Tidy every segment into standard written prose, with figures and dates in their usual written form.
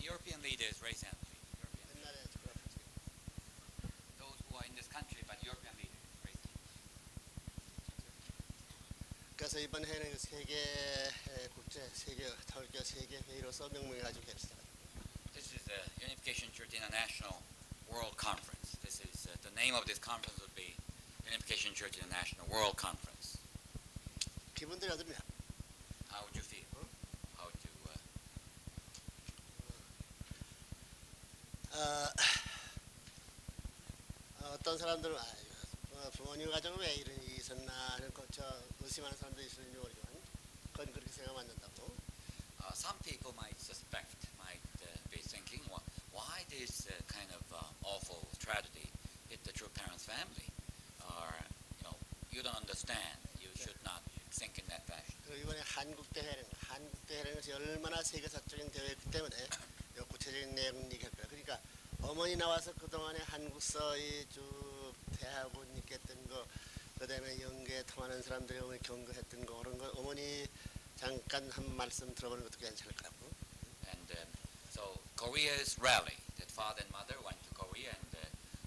European leaders raise hand, please. 옛날에 그 Those who are in this country, but European leaders raise hand. 그래서 이번 회는 그 세계 국제 세계 설교 세계 회의로서 명명해가지고 했어요. This is the Unification Church International World Conference. This is the name of this conference would be Unification Church International World Conference. 기분들이 어떻냐? How would you feel? How would you? 어떤 사람들은 부모님 가정은 왜 이런 일이 있었나 하는 의심하는 사람도 있을지 모르지만 그건 그렇게 생각하면 안 된다고. Some people might suspect, might be thinking, why this kind of awful tragedy hit the true parents' family? Or, you don't understand. You should not think in that fashion. 그리고 이번에 한국 대회라는 것이 얼마나 세계사적인 대회이기 때문에 구체적인 내용 얘기할 거야. 그러니까 어머니 나와서 그동안에 한국서의 쭉 대하고 있겠던 거, 그다음에 영계 통하는 사람들이 어머니 경고했던 거 그런 거 어머니 잠깐 한 말씀 들어보는 것도 괜찮을 것 같고. And so Korea's rally, that father and mother went to Korea and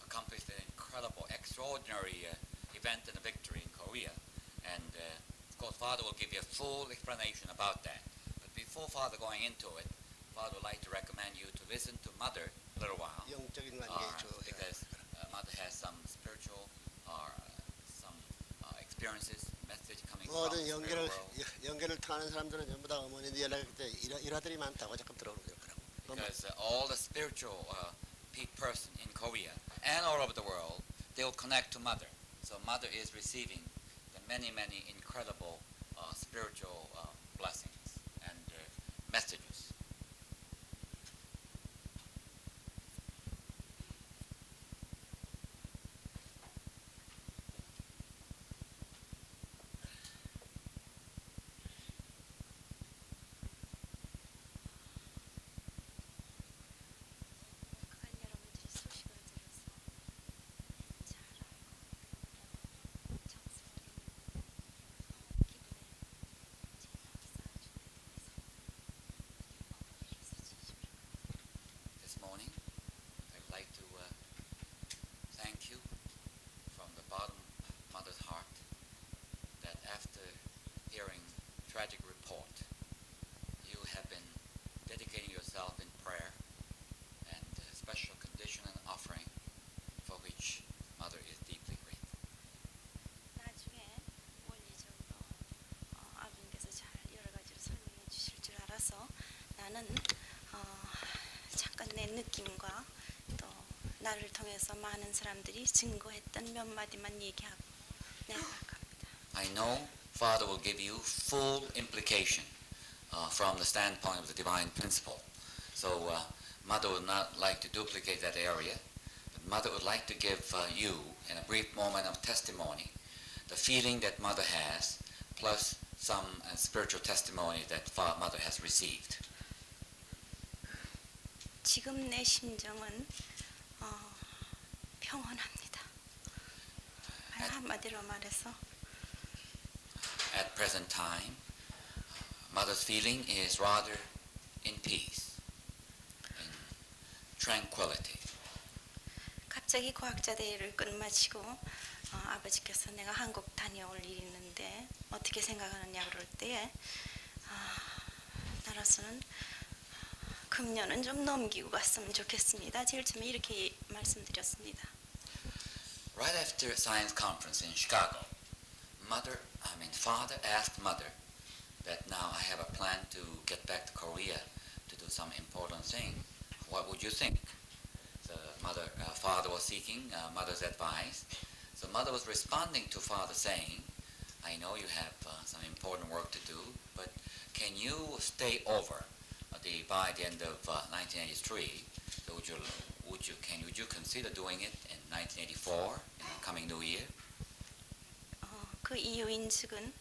accomplished an incredible, extraordinary event and a victory in Korea. And of course, Father will give you a full explanation about that. But before Father going into it, Father would like to recommend you to listen to Mother a little while. 영적인 관계 Because Mother has some spiritual or some experiences, message coming from 모든 the spirit world. 연계를 통하는 사람들은 전부 다 어머니한테 연락할 때 일화들이 많다고 자꾸 들어오는 거라고. Because all the spiritual person in Korea and all over the world, they will connect to Mother. So Mother is receiving the many, many incredible spiritual blessings and messages. This morning, I'd like to thank you from the bottom of Mother's heart that after hearing tragic report, you have been dedicating yourself in prayer and special condition and offering for which Mother is deeply grateful. 나중에 원리적으로 아버님께서 잘 여러 가지로 설명해 주실 줄 알아서 나는 잠깐 내 느낌과 또 나를 통해서 많은 사람들이 증거했던 몇 마디만 얘기하고 내려갑니다. I know Father will give you full implication from the standpoint of the divine principle. So Mother would not like to duplicate that area, but Mother would like to give you, in a brief moment of testimony, the feeling that Mother has, plus some spiritual testimony that Mother has received. 지금 내 심정은 평온합니다. 한마디로 말해서 At present time, Mother's feeling is rather in peace, in tranquility. 갑자기 과학자 대회를 끝마치고 아버지께서 내가 한국 다녀올 일이 있는데 어떻게 생각하느냐 그럴 때에 나로서는 금년은 좀 넘기고 갔으면 좋겠습니다. 제일 처음에 이렇게 말씀드렸습니다. Right after science conference in Chicago, Father asked Mother that now I have a plan to get back to Korea to do some important thing. What would you think? So Father was seeking Mother's advice. So Mother was responding to Father saying, I know you have some important work to do, but can you stay over by the end of 1983? So would you consider doing it in 1984, in the coming new year? 그 이유인 즉은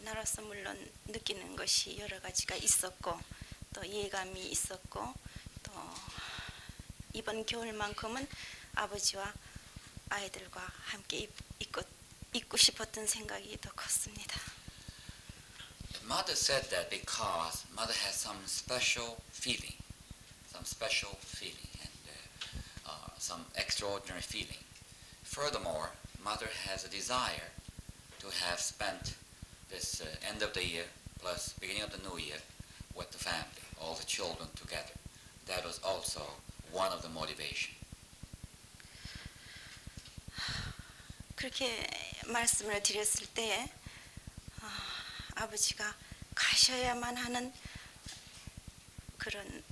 나로서 물론 느끼는 것이 여러 가지가 있었고 또 예감이 있었고 또 이번 겨울만큼은 아버지와 아이들과 함께 있고 싶었던 생각이 더 컸습니다. Mother said that because Mother has some special feeling, some special feeling and some extraordinary feeling. Furthermore, mother has a desire to have spent this end of the year plus beginning of the new year with the family, all the children together. That was also one of the motivation. 그렇게 말씀을 드렸을 때에 아버지가 가셔야만 하는 그런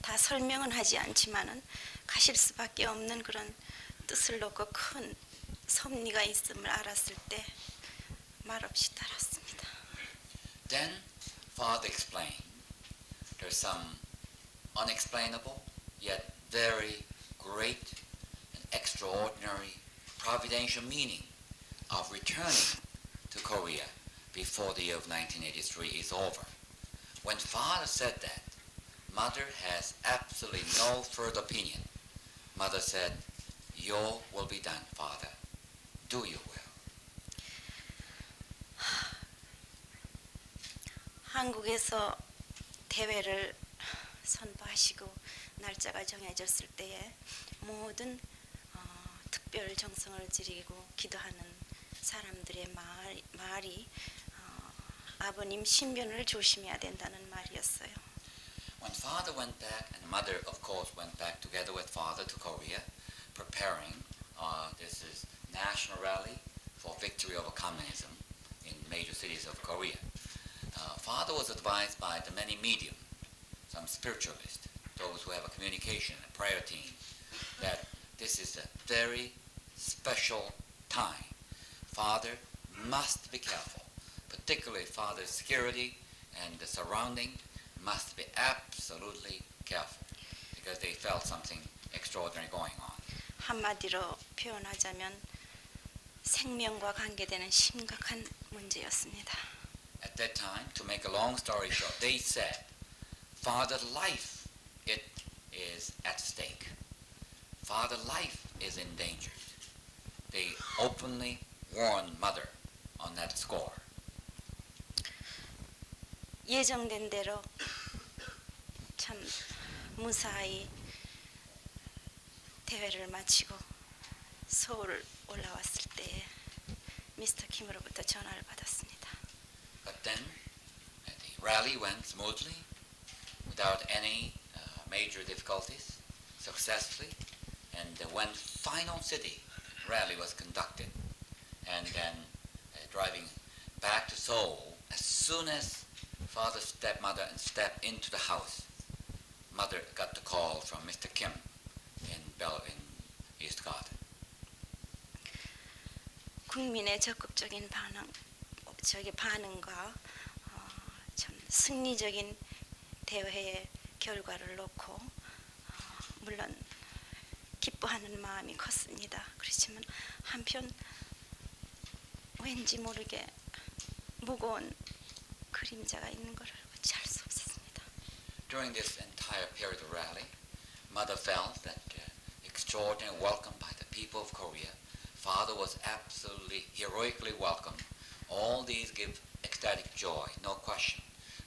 다 설명은 하지 않지만은 가실 수밖에 없는 그런 뜻을 놓고 큰 섭리가 있음을 알았을 때 말없이 따랐습니다. Then Father explained there's some unexplainable yet very great and extraordinary providential meaning of returning to Korea before the year of 1983 is over. When Father said that, Mother has absolutely no further opinion. Mother said, "Your will be done, Father. Do your will." 한국에서 대회를 선포하시고 날짜가 정해졌을 때에 모든 특별 정성을 들이고 기도하는 사람들의 말이 아버님 신변을 조심해야 된다는 말이었어요. When Father went back, and Mother, of course, went back together with Father to Korea, preparing this is national rally for victory over communism in major cities of Korea. Father was advised by the many medium, some spiritualists, those who have a communication, a prayer team, that this is a very special time. Father must be careful, particularly Father's security and the surrounding must be absolutely careful because they felt something extraordinary going on. 한마디로 표현하자면 생명과 관계되는 심각한 문제였습니다. At that time, to make a long story short, they said, Father's life, it is at stake. Father's life is endangered. They openly warned Mother on that score. 예정된 대로 참 무사히 대회를 마치고 서울 올라왔을 때에 미스터 킴으로부터 전화를 받았습니다. But then, the rally went smoothly, without any major difficulties, successfully, and when final city rally was conducted, and then driving back to Seoul, as soon as Father's stepmother stepped into the house, Mother got the call from Mr. Kim in East Garden. 국민의 적극적인 반응과 참 승리적인 대회의 결과를 놓고 물론 기뻐하는 마음이 컸습니다. 그렇지만 한편 왠지 모르게 무거운 그림자가 있는 것을 어찌 알 수 없었습니다. During this entire period of rally, Mother felt that extraordinary welcome by the people of Korea. Father was absolutely heroically welcomed. All these give ecstatic joy, no question.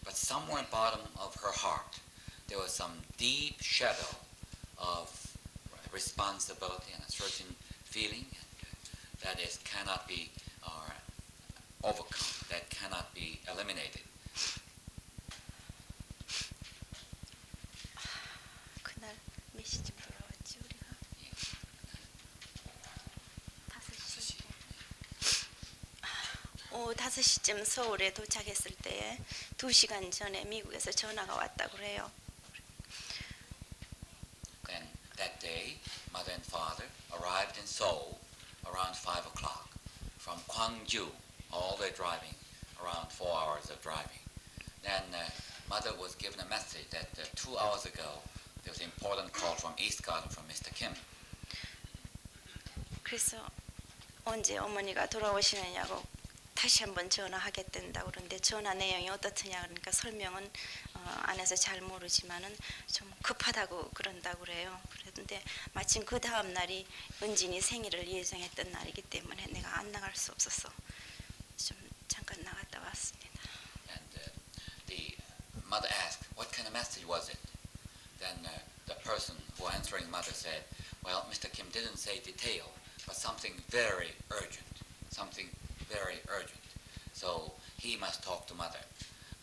But somewhere in the bottom of her heart, there was some deep shadow of responsibility and a certain feeling that is cannot be overcome, that cannot be eliminated. 그날 몇 시쯤 돌아왔지 우리가? 5시. 오후 5시쯤 서울에 도착했을 때에 2시간 전에 미국에서 전화가 왔다고 그래요. Then that day, Mother and Father arrived in Seoul around 5 o'clock. From Gwangju, all the driving, around 4 hours of driving. Then Mother was given a message that 2 hours ago there was an important call from East Garden from Mr. Kim. 그래서 언제 어머니가 돌아오시느냐고 다시 한번 전화하겠댄다고 그러는데 전화 내용이 어떻느냐 그러니까 설명은 안에서 잘 모르지만은 좀 급하다고 그런다고 그래요. 그런데 마침 그 다음 날이 은진이 생일을 예정했던 날이기 때문에 내가 안 나갈 수 없어서 좀 잠깐 나갔다 왔습니다. And the mother asked, what kind of message was it? answering, mother said, well, Mr. Kim didn't say detail, but something very urgent, something very urgent. So he must talk to mother.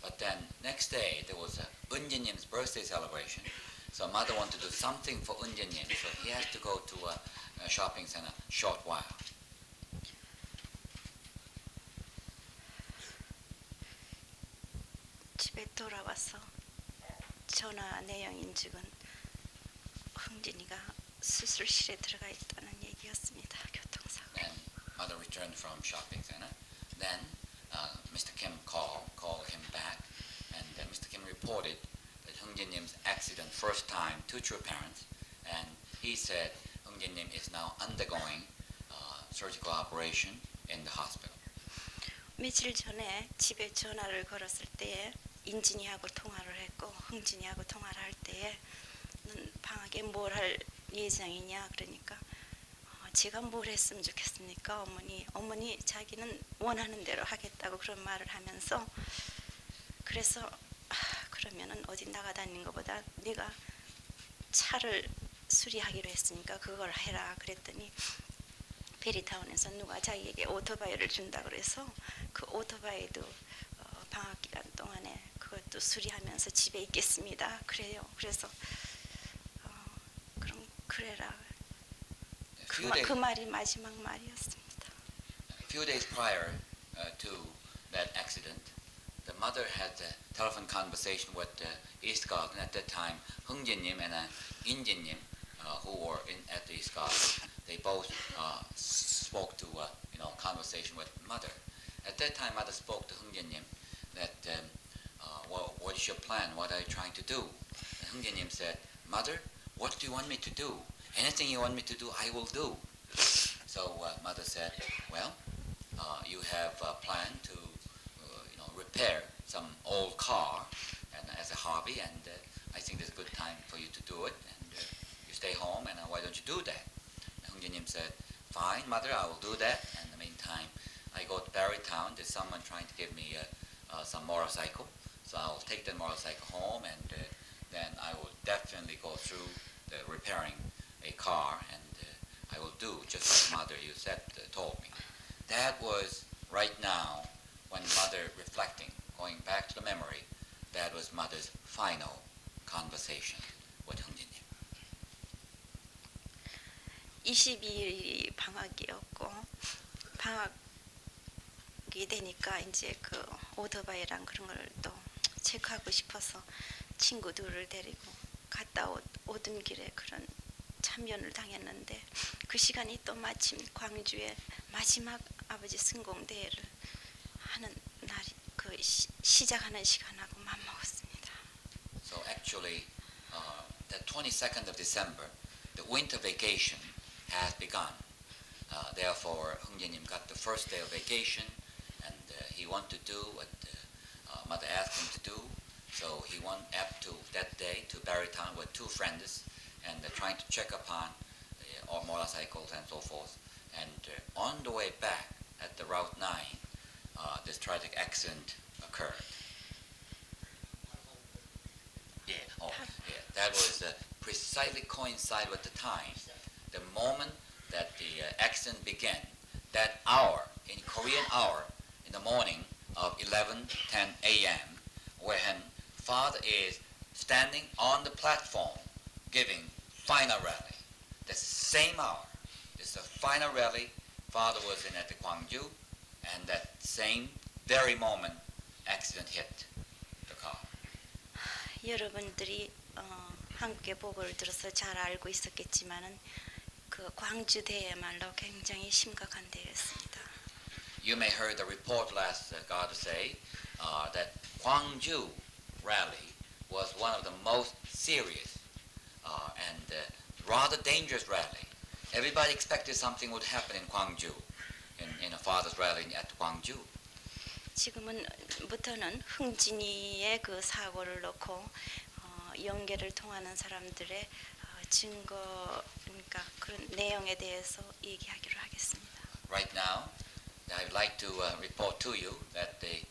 But then next day there was Eunjin-nim's birthday celebration. So mother wanted to do something for Eunjin-nim, so he has to go to a shopping center short while. 집에 돌아와서 전화 내용 인증은 흥진이가 수술실에 들어가 있다는 얘기였습니다. 교통사고. Then mother returned from shopping center. Then Mr. Kim called him back, and Mr. Kim reported that Hung-jin-nim's accident first time to true parents, and he said Hung-jin-nim is now undergoing surgical operation in the hospital. 며칠 전에 집에 전화를 걸었을 때에 인진이하고 통화를 했고 흥진이하고 통화를 할 때에 넌 방학에 뭘 할 예정이냐 그러니까 제가 뭘 했으면 좋겠습니까 어머니 자기는 원하는 대로 하겠다고 그런 말을 하면서 그래서 그러면은 어디 나가다니는 것보다 네가 차를 수리하기로 했으니까 그걸 해라 그랬더니 베리타운에서 누가 자기에게 오토바이를 준다 그래서 그 오토바이도 방학 기간 동안에 그것도 수리하면서 집에 있겠습니다. 그래요. 그래서 그럼 그래라. 그 말이 마지막 말이었습니다. A few days prior to that accident, the mother had a telephone conversation with East Garden. At that time, Hung-jin-nim and In-jin-nim, who were at the East Garden, they both spoke to conversation with mother. At that time, mother spoke to Hung-jin-nim that, well, what is your plan? What are you trying to do? And Hung-jin-nim said, Mother, what do you want me to do? Anything you want me to do, I will do. So mother said, well, you have a plan to repair some old car and as a hobby, and I think there's a good time for you to do it, and you stay home, and why don't you do that? And Hung-jin-nim said, fine, mother, I will do that. And in the meantime, I go to Barrytown. There's someone trying to give me some motorcycle, so I will take the motorcycle home, and then I will definitely go through the repairing a car, and I will do just like mother you said told me. That was right now when mother reflecting, going back to the memory, that was mother's final conversation with Hung-jin-nim. 22일이 방학이었고 방학이 되니까 이제 그 오토바이랑 그런 걸 또 체크하고 싶어서 친구들을 데리고 갔다 오던 길에 그런 참변을 당했는데 그 시간이 또 마침 광주에 마지막 아버지 승공대회를 하는 날이 그 시작하는 시간하고 맞먹었습니다. So actually, the 22nd of December, the winter vacation has begun. Therefore, Hung-jin-nim got the first day of vacation, and he wanted to do what mother asked him to do. So he went up to that day to Barrytown with two friends, and trying to check upon motorcycles and so forth. And on the way back at the Route 9, this tragic accident occurred. That was precisely coincide with the time, the moment that the accident began. That hour, in Korean hour, in the morning of 11:10 a.m., when father is standing on the platform giving final rally. The same hour, it's the final rally father was in at the Gwangju, and that same very moment accident hit the car. 여러분들이 한국의 보고를 들어서 잘 알고 있었겠지만은 그 광주 대회야말로 굉장히 심각한 대회였습니다. You may heard the report last God say that Gwangju rally was one of the most serious and rather dangerous rally. Everybody expected something would happen in Gwangju, in a father's rally at Gwangju. 지금부터는 흥진이의 그 사고를 놓고 연계를 통하는 사람들의 증거 그러니까 그런 내용에 대해서 얘기하기로 하겠습니다. Right now, I'd like to report to you that the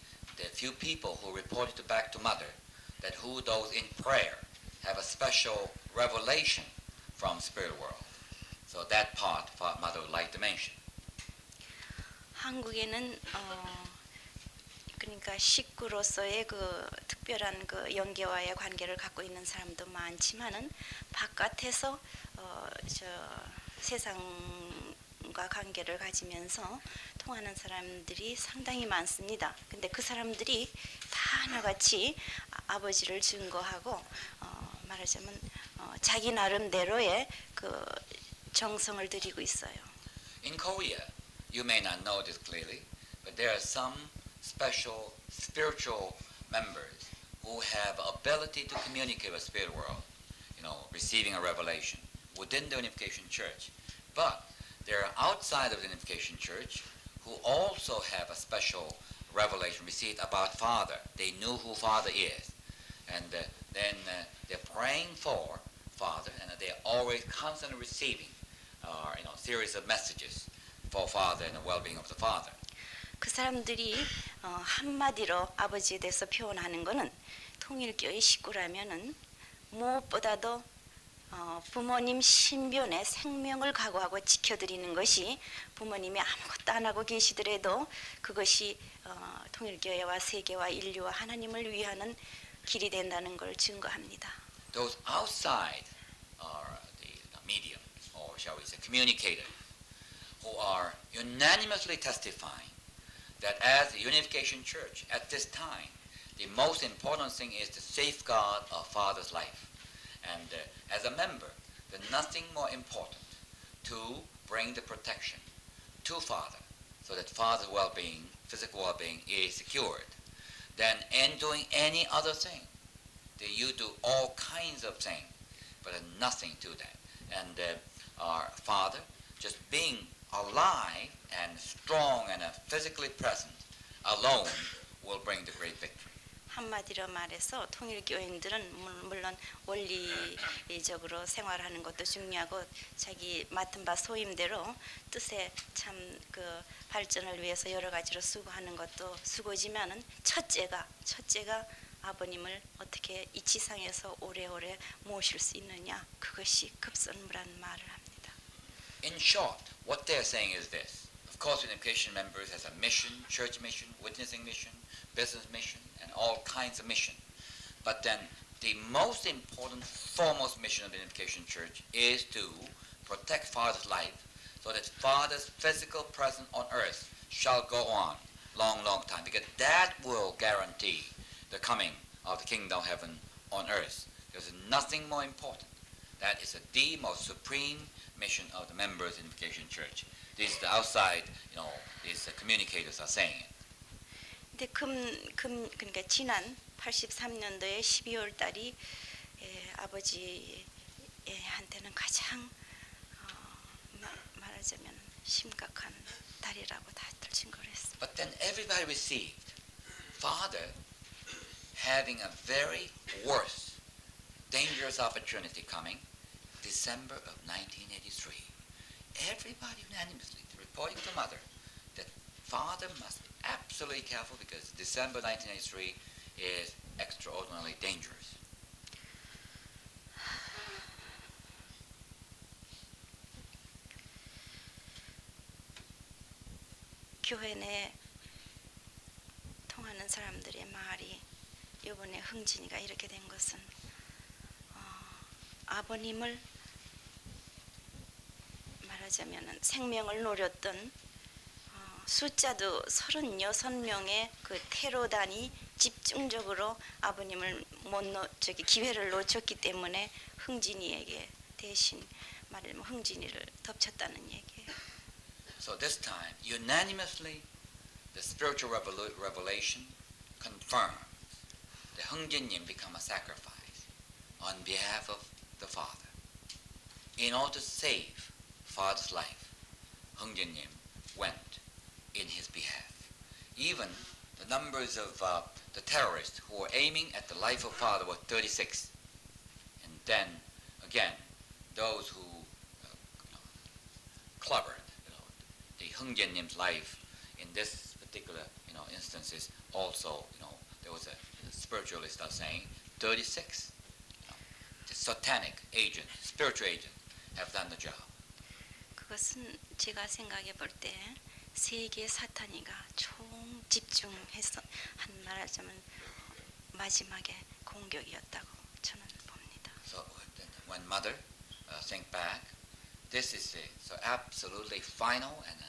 few people who reported back to mother that who those in prayer have a special revelation from spirit world. So that part Mother would like to mention. 한국에는 그러니까 식구로서의 그 특별한 그 영계와의 관계를 갖고 있는 사람도 많지만은 바깥에서 세상과 관계를 가지면서 통하는 사람들이 상당히 많습니다. 근데 그 사람들이 다 하나같이 아버지를 증거하고 말하자면 자기 나름대로의 그 정성을 들이고 있어요. In Korea, you may not know this clearly, but there are some special spiritual members who have ability to communicate with spirit world, receiving a revelation within the Unification Church. But there are outside of the Unification Church who also have a special revelation received about Father. They knew who Father is. And then they're praying for Father, and they're always constantly receiving series of messages for Father and the well-being of the Father. 그 사람들이 한마디로 아버지에 대해서 표현하는 것은 통일교의 식구라면은 무엇보다도 부모님 신변에 생명을 각오하고 지켜드리는 것이 부모님이 아무것도 안 하고 계시더라도 그것이 통일교회와 세계와 인류와 하나님을 위하는 길이 된다는 걸 증거합니다. Those outside are the medium, or shall we say communicators, who are unanimously testifying that as the Unification Church at this time, the most important thing is to safeguard our Father's life. And as a member, there's nothing more important to bring the protection to Father so that Father's well-being, physical well-being is secured than in doing any other thing. That you do all kinds of things, but nothing to that. And our Father just being alive and strong and physically present alone will bring the great victory. 한마디로 말해서 통일교인들은 물론 원리적으로 생활하는 것도 중요하고 자기 맡은 바 소임대로 뜻에 참 그 발전을 위해서 여러 가지로 수고하는 것도 수고지만은 첫째가 아버님을 어떻게 이 지상에서 오래오래 모실 수 있느냐 그것이 급선무라는 말을 합니다. In short, what they're saying is this. Of course, Unification members has a mission, church mission, witnessing mission, business mission, and all kinds of mission. But then the most important, foremost mission of the Unification Church is to protect Father's life so that Father's physical presence on earth shall go on long, long time, because that will guarantee the coming of the kingdom of heaven on earth. There's nothing more important. That is the most supreme mission of the members in the Unification Church. This is the outside, these communicators are saying it. 근데 그러니까 지난 83년도에 12월 달이 아버지한테는 가장 말하자면 심각한 달이라고 다들 증거를 했습니다. But then everybody received Father having a very worse, dangerous opportunity coming, December of 1983. Everybody unanimously reporting to Mother that Father must be absolutely careful because December 1983 is extraordinarily dangerous. 교회 내 통하는 사람들의 말이 이번에 흥진이가 이렇게 된 것은 아버님을 말하자면 생명을 노렸던 숫자도 36명의 그 테러단이 집중적으로 아버님을 기회를 놓쳤기 때문에 흥진이에게 대신 말하면 흥진이를 덮쳤다는 얘기예요. So this time, unanimously, the spiritual revelation confirms that Hung Jin-nim become a sacrifice on behalf of the Father. In order to save Father's life, Hung Jin-nim went in his behalf. Even the numbers of the terrorists who were aiming at the life of Father were 36. And then, again, those who clobbered the Hung Jin-nim's life in this particular instances also, there was a spiritualist saying 36. The satanic agent, spiritual agent, have done the job. 그것은 제가 생각해 볼 때 세계 사탄이가 총 집중해서 한 말하자면 마지막에 공격이었다고 저는 봅니다. So when mother think back, this is a so absolutely final and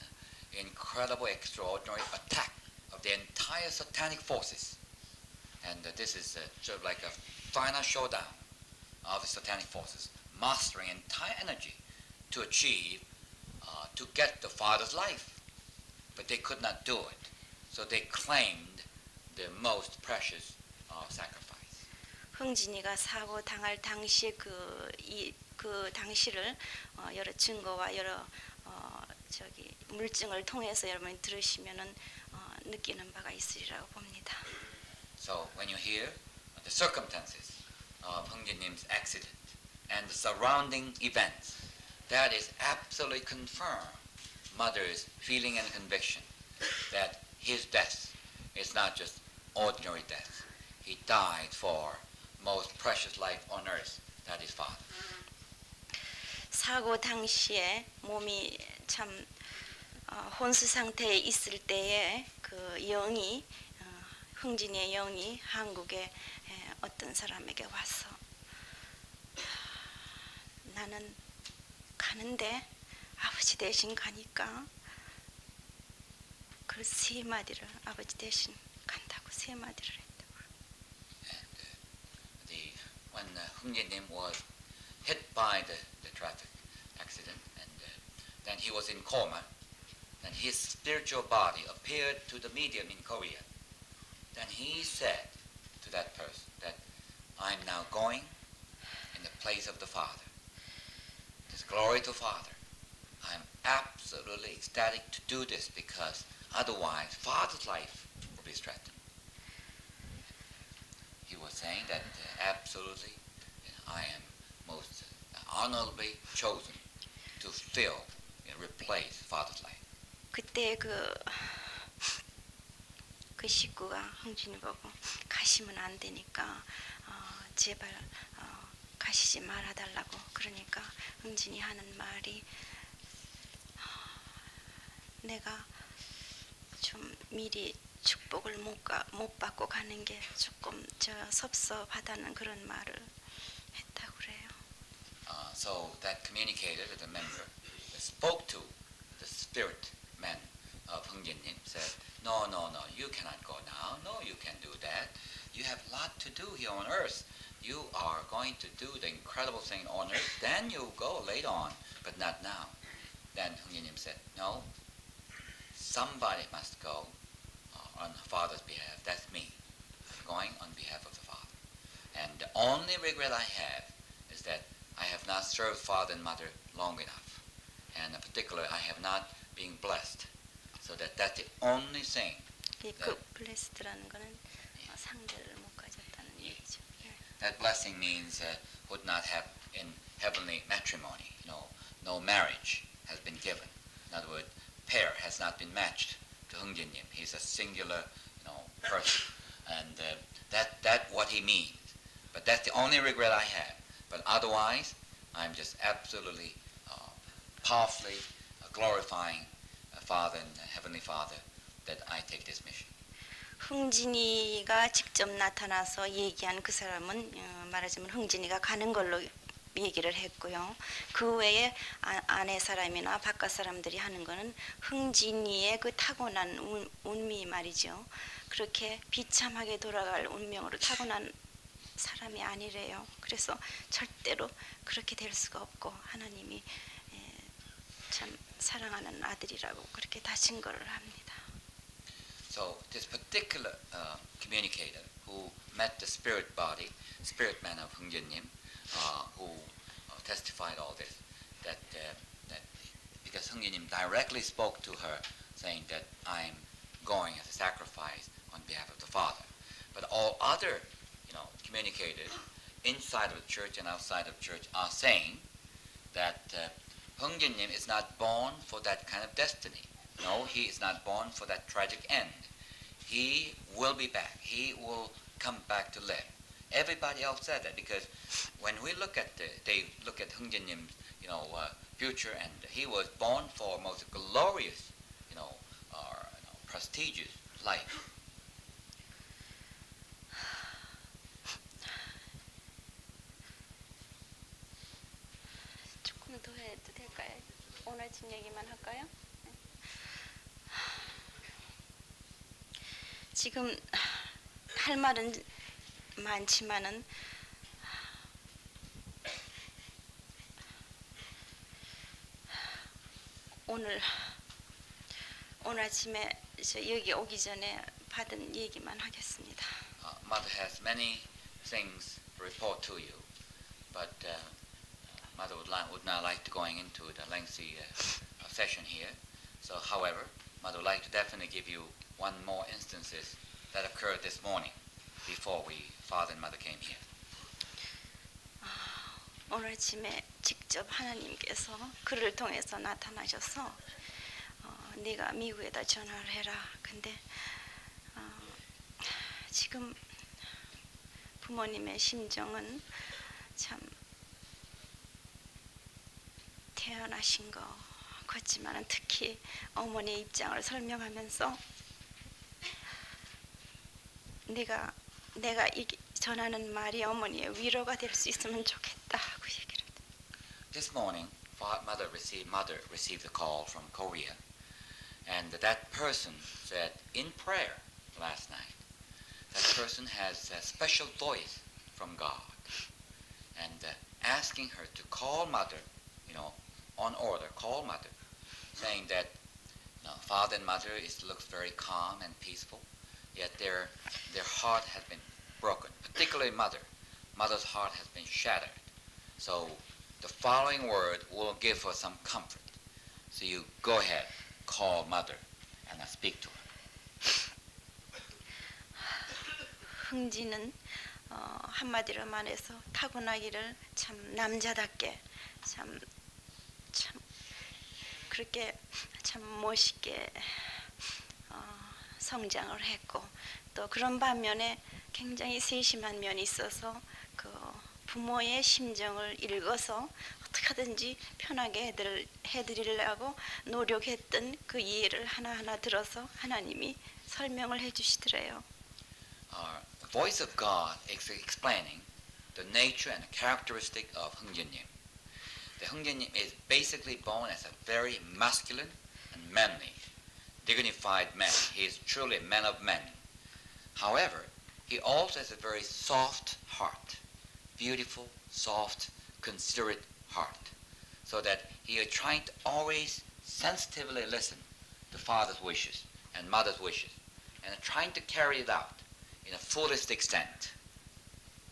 incredible, extraordinary attack of the entire satanic forces, and this is sort of like a final showdown of the satanic forces, mastering entire energy to achieve, to get the father's life, but they could not do it, so they claimed the most precious sacrifice. 흥진이가 사고 당할 당시 그 당시를 여러 증거와 여러 물증을 통해서 여러분이 들으시면은 느끼는 바가 있으리라고 봅니다. So when you hear the circumstances of 흥진님's accident and the surrounding events, that is absolutely confirm mother's feeling and conviction that his death is not just ordinary death. He died for most precious life on earth, that is father. 사고 당시에 몸이 참 혼수 상태에 있을 때에 그 영이 흥진이의 영이 한국에 어떤 사람에게 와서 나는 가는데 아버지 대신 가니까 그 세 마디를 아버지 대신 간다고 세 마디를 했다고. And when 흥진님 was hit by the traffic accident, and then he was in coma, then his spiritual body appeared to the medium in Korea. Then he said to that person that I'm now going in the place of the Father. It is glory to Father. I'm absolutely ecstatic to do this because otherwise Father's life will be threatened. He was saying that absolutely I am most honorably chosen to fill and replace Father's life. 그때 그 식구가 흥진이 보고 가시면 안 되니까 제발 가시지 말아달라고 그러니까 흥진이 하는 말이 내가 좀 미리 축복을 못 받고 가는 게 조금 섭섭하다는 그런 말을 했다고 그래요. So that communicator, the member, spoke to the spirit man of 흥진님, said, no, you cannot go now. No, you can't do that. You have a lot to do here on earth. You are going to do the incredible thing on earth. Then you go later on, but not now. Then 흥진님 said, no, somebody must go on the Father's behalf. That's me. I'm going on behalf of the Father. And the only regret I have is that I have not served Father and Mother long enough. And in particular, I have not been blessed. So that's the only thing. 그 blessed라는 거는 상대를 못 가졌다는 얘기죠. That blessing means would not have in heavenly matrimony. No marriage has been given. In other words, pair has not been matched to 흥진님. He's a singular, person, and that's what he means. But that's the only regret I have. But otherwise, I'm just absolutely powerfully glorifying Father and Heavenly Father that I take this mission. 흥진이가 직접 나타나서 얘기한 그 사람은 말하자면 흥진이가 가는 걸로 얘기를 했고요. 그 외에 안에 사람이나 바깥 사람들이 하는 거는 흥진이의 그 타고난 운미 말이죠. 그렇게 비참하게 돌아갈 운명으로 타고난 사람이 아니래요. 그래서 절대로 그렇게 될 수가 없고 하나님이 참 사랑하는 아들이라고 그렇게 다 증거를 합니다. So this particular communicator who met the spirit man of 흥진님, who testified all this, that because 흥진님 directly spoke to her, saying that I'm going as a sacrifice on behalf of the Father, but all other communicators inside of the church and outside of the church are saying that 흥진님 is not born for that kind of destiny. No, he is not born for that tragic end. He will be back. He will come back to live. Everybody else said that because when we look at they look at Hungja님's future, and he was born for most glorious, prestigious life. 조금 더 해도 될까요? 오늘 집 얘기만 할까요? 네. 지금 할 말은 많지만은 오늘 아침에 저 여기 오기 전에 받은 얘기만 하겠습니다. Mother has many things to report to you, but Mother would not like to going into the lengthy session here. So, however, Mother would like to definitely give you one more instances that occurred this morning before Father and Mother came here. 오늘 아침에 직접 하나님께서 그를 통해서 나타나셔서 네가 미국에다 전화를 해라. 근데 지금 부모님의 심정은 참 태어나신 것 같지만 특히 어머니의 입장을 설명하면서 내가 전하는 말이 어머니의 위로가 될 수 있으면 좋겠다 하고 얘기를. This morning, Mother received a call from Korea, and that person said in prayer last night, that person has a special voice from God, and asking her to call Mother, on order, call Mother, saying that Father and Mother looks very calm and peaceful, yet their heart has been broken, particularly Mother's heart has been shattered. So the following word will give her some comfort. So you go ahead, call Mother, and speak to her. 흥지는 한마디로 말해서 타고나기를 참 남자답게 참 그렇게 참 멋있게 성장을 했고, 또 그런 반면에 굉장히 세심한 면이 있어서 그 부모의 심정을 읽어서 어떻게 하든지 편하게 해드리려고 노력했던 그 이해를 하나하나 들어서 하나님이 설명을 해주시더래요. The voice of God is explaining the nature and characteristic of Hungjanim. The Hungjanim is basically born as a very masculine and manly, dignified man. He is truly a man of men. However, he also has a very soft heart, beautiful, soft, considerate heart, so that he is trying to always sensitively listen to father's wishes and mother's wishes, and trying to carry it out in a fullest extent.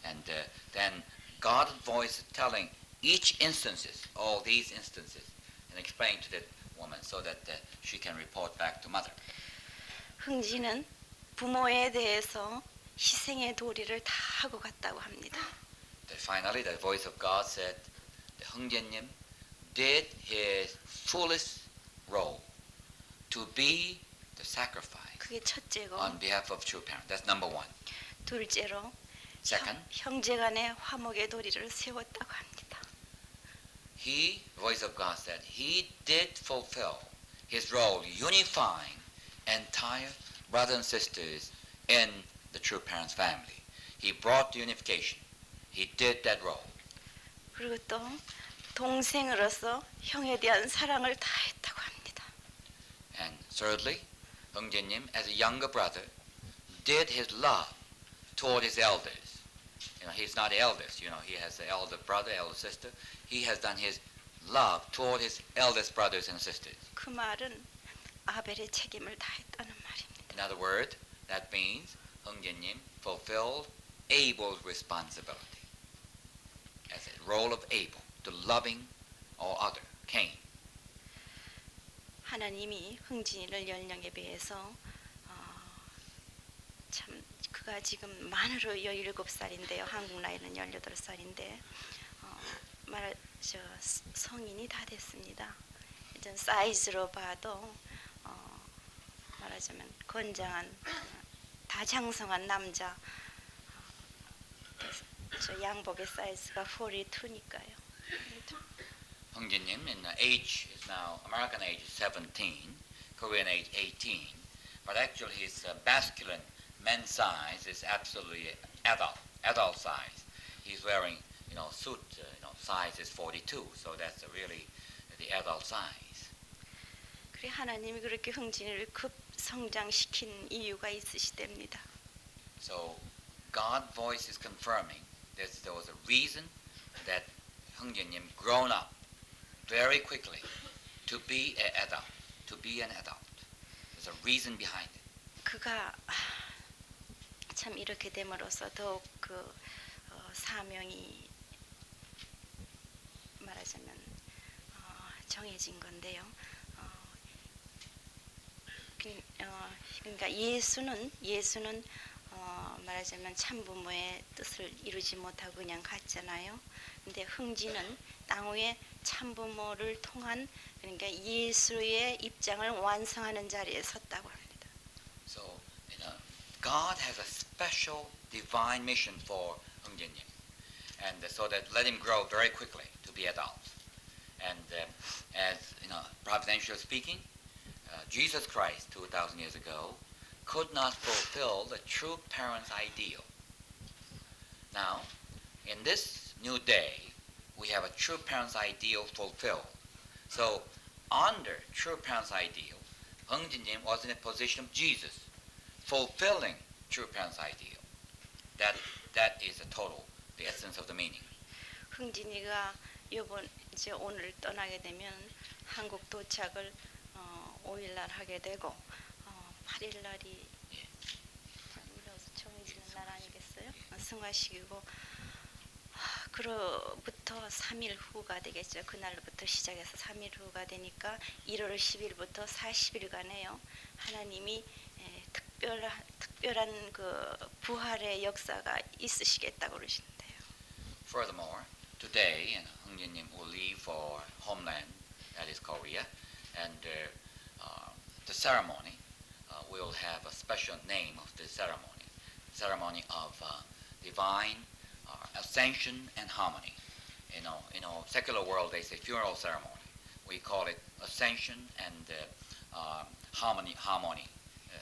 And then God's voice is telling each instances, all these instances, and explain to that woman so that she can report back to Mother. 흥지는 부모에 대해서 희생의 도리를 다 하고 갔다고 합니다. Finally, the voice of God said that Hungjanim did his fullest role to be the sacrifice 그게 첫째고, on behalf of true parents. That's number one. 둘째로 Second, 형제간의 화목의 도리를 세웠다고 합니다. the voice of God said he did fulfill his role unifying entire brothers and sisters in the true parents' family. He brought the unification. He did that role. 그리고 또 동생으로서 형에 대한 사랑을 다했다고 합니다. And thirdly, Hungjanim, as a younger brother, did his love toward his elders. He's not eldest. He has an elder brother, elder sister. He has done his love toward his eldest brothers and sisters. 그 말은 아벨의 책임을 다했다는 말입니다. In other words, that means Hungjanim fulfilled Abel's responsibility as a role of Abel, to loving all other, Cain. 하나님이 흥진이를 연령에 비해서 참 그가 지금 만으로 17살인데요. 한국 나이는 18살인데 성인이 다 됐습니다. 일단 사이즈로 봐도 말하자면 건장한 다장성한 남자 저 양복의 사이즈가 42니까요. Hungjinim in age is now American age is 17, Korean age 18, but actually his masculine men's size is absolutely adult size. He's wearing suit size is 42, so that's really the adult size. 그래 하나님이 그렇게 흥진이를 급 성장시킨 이유가 있으시답니다. So God's voice is confirming that there was a reason that Hungjinim grown up very quickly to be an adult, to be an adult. There's a reason behind it. 그가 참 이렇게 됨으로써 더욱 그 사명이 말하자면 정해진 건데요. 그러니까 예수는 말하자면 참부모의 뜻을 이루지 못하고 그냥 갔잖아요. 근데 흥진은 땅 위에 참부모를 통한 그러니까 예수의 입장을 완성하는 자리에 섰다고 합니다. So, God has a special divine mission for Hungjinim, and so that let him grow very quickly to be adult. And as providentially speaking, Jesus Christ 2,000 years ago could not fulfill the true parent's ideal. Now, in this new day, we have a true parent's ideal fulfilled. So, under true parent's ideal, Hungjinim was in a position of Jesus, fulfilling true parent's ideal. That is the essence of the meaning. 흥진이가 이제 오늘 떠나게 되면 한국 도착을 5일 날 하게 되고 8일 날이 정해지는 날 아니겠어요? 승화식이고 그로부터 3일 후가 되겠죠. 그날부터 시작해서 3일 후가 되니까 1월 10일부터 40일간에요. 하나님이 특별한 그 부활의 역사가 있으시겠다고 그러시는데요. Furthermore, today, Hungjinim will leave for homeland, that is Korea, and the ceremony will have a special name of the ceremony of divine ascension and harmony. Secular world they say funeral ceremony. We call it ascension and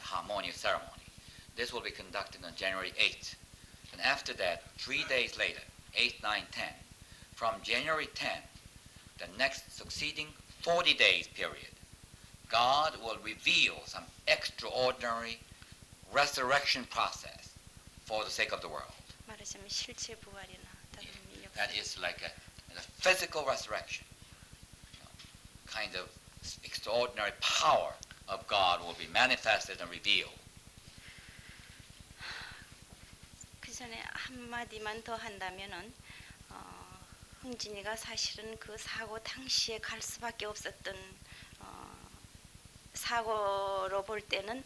harmonious ceremony. This will be conducted on January 8th. And after that, 3 days later, 8, 9, 10, from January 10th, the next succeeding 40 days period, God will reveal some extraordinary resurrection process for the sake of the world. 말하자면 실제 부활이나 다른 역사. That is like a physical resurrection. Kind of extraordinary power of God will be manifested and revealed. 그 전에 한 마디만 더 한다면은 흥진이가 사실은 그 사고 당시에 갈 수밖에 없었던 사고로 볼 때는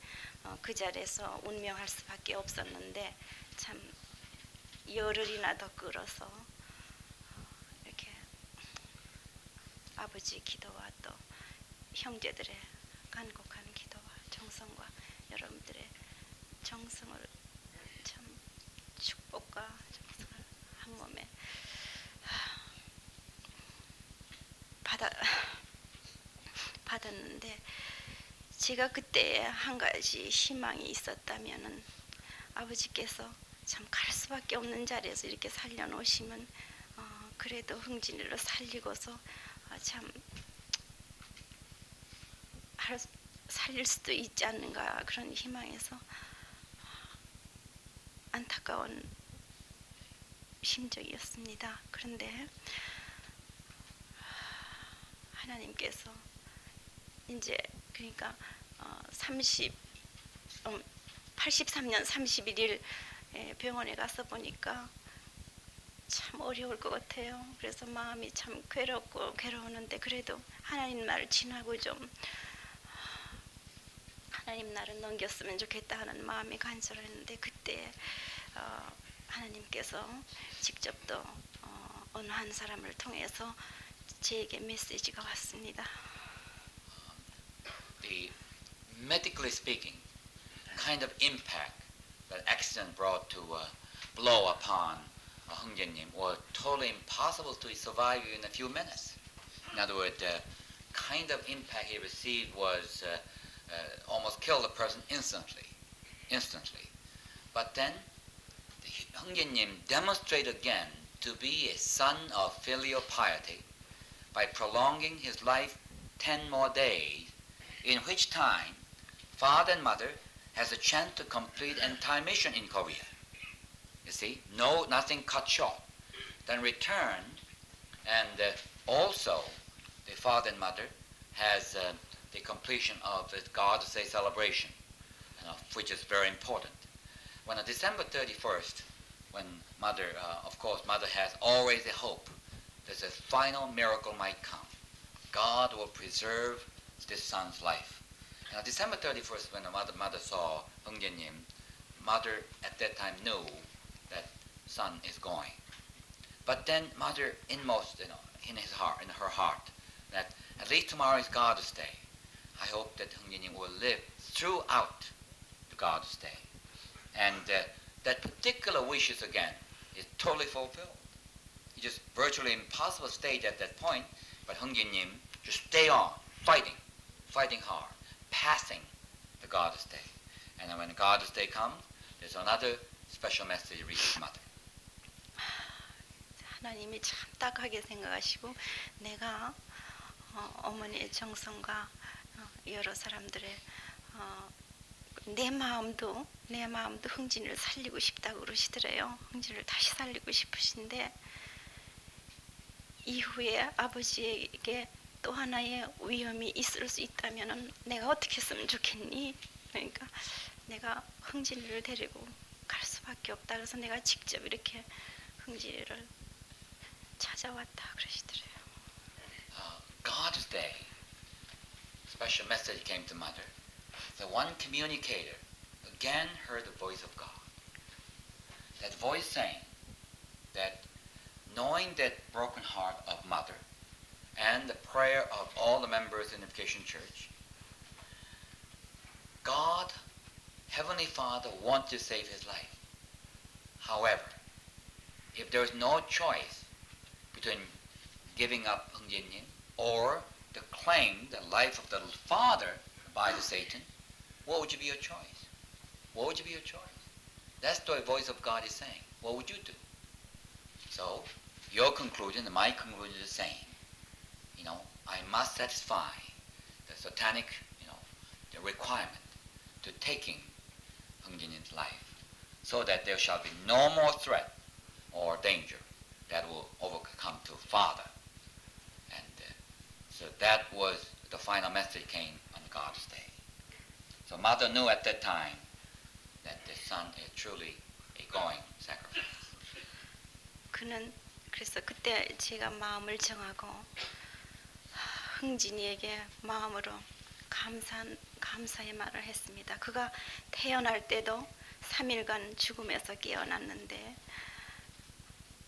그 자리에서 운명할 수밖에 없었는데 참 열흘이나 더 끌어서 이렇게 아버지 기도와 또 형제들의 간곡한 기도와 정성과 여러분들의 정성을 참 축복과 정성을 한 몸에 받았는데 제가 그때 한 가지 희망이 있었다면은 아버지께서 참 갈 수밖에 없는 자리에서 이렇게 살려놓으시면 그래도 흥진이를 살리고서 참 살릴 수도 있지 않는가 그런 희망에서 안타까운 심정이었습니다. 그런데 하나님께서 이제 그러니까 83년 31일 병원에 가서 보니까 참 어려울 것 같아요. 그래서 마음이 참 괴로우는데 그래도 하나님 나를 지나고 좀 하나님 나를 넘겼으면 좋겠다 하는 마음이 간절했는데 그때 하나님께서 직접 또 어느 한 사람을 통해서 제게 메시지가 왔습니다. The medically speaking kind of impact that accident brought to blow upon Hungjanim were totally impossible to survive in a few minutes. In other words, the kind of impact he received was almost killed a person instantly. But then Hungjanim demonstrated again to be a son of filial piety by prolonging his life 10 more days, in which time father and mother has a chance to complete entire mission in Korea. You see, nothing cut short. Then returned, and also the father and mother has the completion of the God's Day celebration, which is very important. When on December 31st, when mother, of course, mother has always a hope that a final miracle might come. God will preserve this son's life. And on December 31st, when the mother saw Hungjanim, mother at that time knew that son is going. But then mother inmost, in her heart, that at least tomorrow is God's Day. I hope that Hungjanim will live throughout the God's Day. And that particular wishes again is totally fulfilled. It's just virtually impossible stage at that point, but Hungjanim just stay on, fighting hard, passing the God's Day. And then when the God's Day comes, there's another special message reaches mother. 하나님이 참 딱하게 생각하시고 내가 어머니의 정성과 여러 사람들의 내 마음도 흥진이를 살리고 싶다고 그러시더래요. 흥진이를 다시 살리고 싶으신데 이후에 아버지에게 또 하나의 위험이 있을 수 있다면은 내가 어떻게 했으면 좋겠니? 그러니까 내가 흥진이를 데리고 갈 수밖에 없다. 그래서 내가 직접 이렇게 흥진이를 찾아왔다 그러시더래요. God's Day, special message came to mother. The one communicator again heard the voice of God. That voice saying that knowing that broken heart of mother and the prayer of all the members in the Vacation Church, God, Heavenly Father, wants to save his life. However, if there is no choice between giving up Hungjanim or to claim the life of the father by the Satan, what would be your choice? What would be your choice? That's the voice of God is saying. What would you do? So, your conclusion and my conclusion is the same. I must satisfy the satanic, the requirement to taking Hungjanin's life, so that there shall be no more threat or danger that will overcome to father. And so that was the final message came on God's Day. So mother knew at that time that the son is truly a going sacrifice. 그래서 그때 제가 마음을 정하고 흥진이에게 마음으로 감사의 말을 했습니다. 그가 태어날 때도 3일간 죽음에서 깨어났는데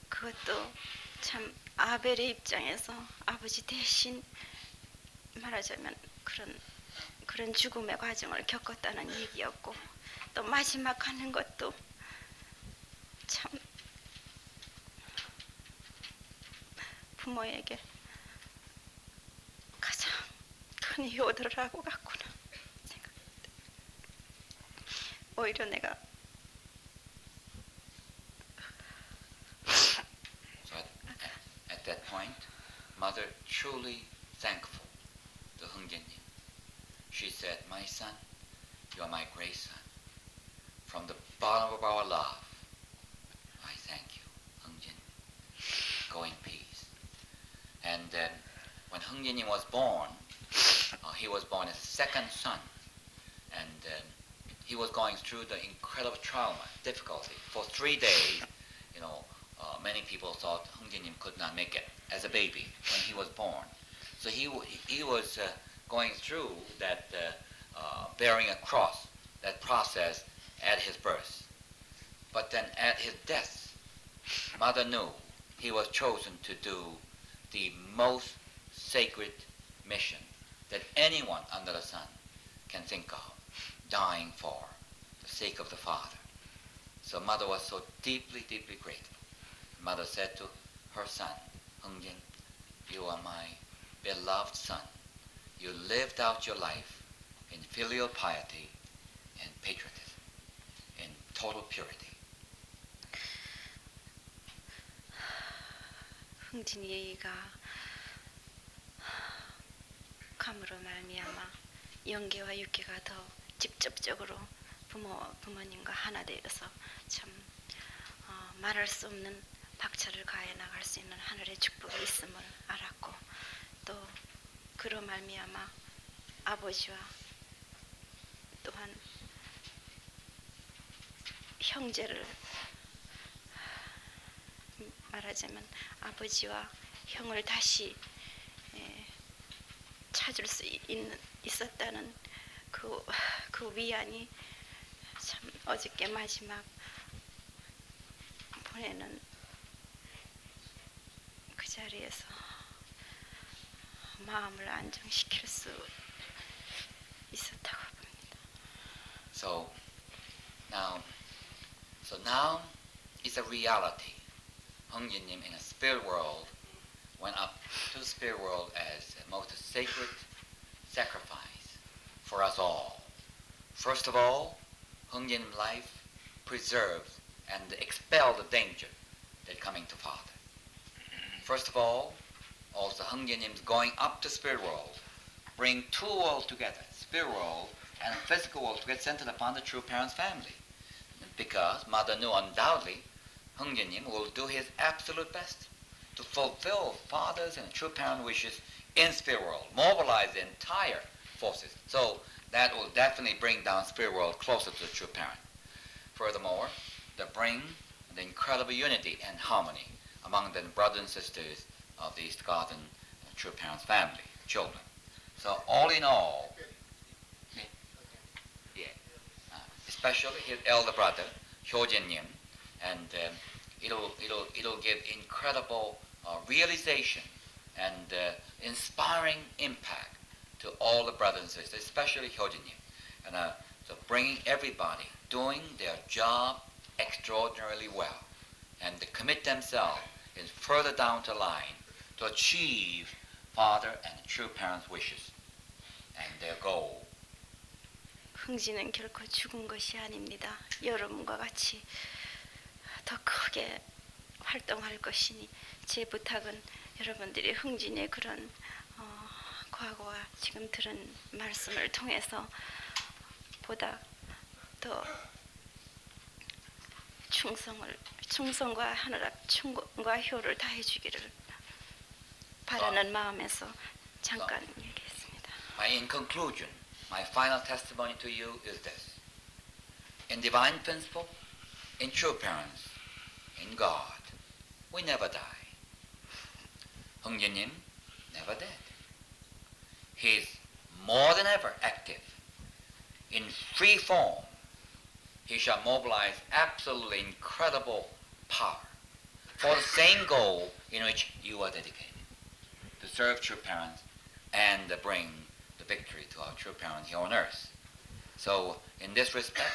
그것도 참 아벨의 입장에서 아버지 대신 말하자면 그런 죽음의 과정을 겪었다는 얘기였고, 또 마지막 하는 것도 참 부모에게 가장 큰 효도를 하고 갔구나 생각했다. 오히려 내가 At that point, mother truly thankful to Hungjanim. She said, "My son, you are my great son. From the bottom of our love, I thank you, Hungjanim. Go in peace." And when Hungjanim was born, he was born as second son, and he was going through the incredible trauma, difficulty. For 3 days, many people thought Hungjanim could not make it as a baby when he was born. So he was going through that bearing a cross, that process at his birth. But then at his death, mother knew he was chosen to do the most sacred mission that anyone under the sun can think of, dying for the sake of the Father. So mother was so deeply, deeply grateful. mother said to her son, Hungjin, you are my beloved son. You lived out your life in filial piety and patriotism, in total purity. 흥진이가 감으로 말미암아 영계와 육계가 더 직접적으로 부모님과 하나 되어서 참 말할 수 없는 박차를 가해 나갈 수 있는 하늘의 축복이 있음을 알았고 또 그로 말미암아 아버지와 또한 형제를 말하자면 아버지와 형을 다시 찾을 수 있었다는 그 위안이 참 어저께 마지막 보내는 그 자리에서 마음을 안정시킬 수 있었다고 봅니다. So now it's a reality. Hungjin-nim in a spirit world went up to the spirit world as a most sacred sacrifice for us all. First of all, Hungjin-nim's life preserved and expelled the danger that coming to Father. First of all, also Hungjin-nim's going up to spirit world bring two worlds together, spirit world and physical world to get centered upon the true parent's family. Because mother knew undoubtedly Hungjin-nim will do his absolute best to fulfill father's and true parent wishes in spirit world, mobilize the entire forces. So that will definitely bring down spirit world closer to the true parent. Furthermore, they bring the incredible unity and harmony among the brothers and sisters of the East Garden true parents' family, children. So all in all, especially his elder brother, Hyojin-nim, and it'll give incredible realization and inspiring impact to all the brothers and sisters, especially Hyojin-nim. And so bringing everybody doing their job extraordinarily well and to commit themselves in further down the line to achieve father and true parents' wishes and their goal. 흥진은 결코 죽은 것이 아닙니다. 여러분과 같이 더 크게 활동할 것이니 제 부탁은 여러분들이 흥진의 그런 과거와 지금 들은 말씀을 통해서 보다 더 충성과 하늘 앞 충고과 효를 다해주기를 바라는 마음에서 잠깐 얘기했습니다. In conclusion, my final testimony to you is this. In divine principle, in true parents, in God, we never die. Hungjin-nim never dead. He is more than ever active. In free form, he shall mobilize absolutely incredible power for the same goal in which you are dedicated, to serve true parents and bring the victory to our true parents here on earth. So in this respect,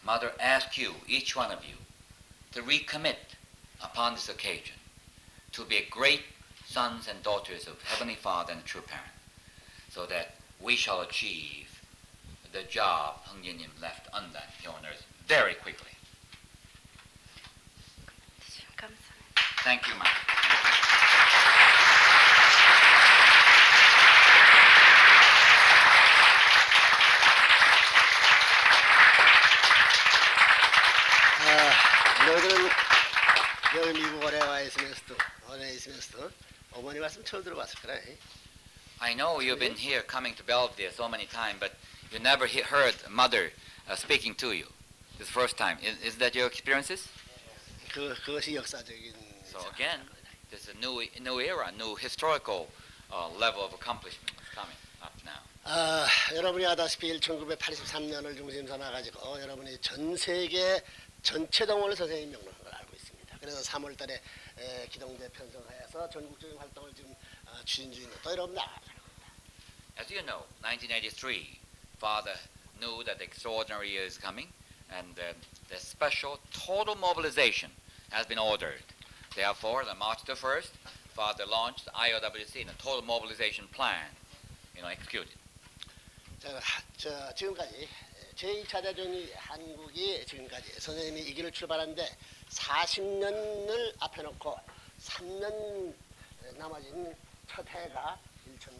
Mother asks you, each one of you, to recommit upon this occasion to be great sons and daughters of Heavenly Father and true parent, so that we shall achieve the job Hungjin-nim left undone here on earth very quickly. 감사합니다. Thank you, Mother. 너희들은 여기 미국 오래 와 있으면서도 어머니 말씀 처음 들어봤을 거라. I know you've been here coming to Belvedere so many times, but you never heard Mother speaking to you. This is the first time. Is that your experiences? 그것이 역사적인. So again, there's a new era, new historical level of accomplishment is coming up now. 여러분이 아다시피 1983년을 중심 삼아가지고 여러분이 전 세계 전체 동원을 선생님이 명령한 걸 알고 있습니다. 그래서 3월달에 기동대 편성하여서 전국적인 활동을 지금 추진 중인 것도 여러분 알고 있습니다. As you know, 1983, Father knew that the extraordinary year is coming, and the special total mobilization has been ordered. Therefore, on March the 1st, Father launched the IOWC, the Total Mobilization Plan, executed. 지금까지 제1차 대전이 한국이 지금까지 선생님이 이 길을 출발하는데 40년을 앞에 놓고 3년 나머진 첫 해가 1천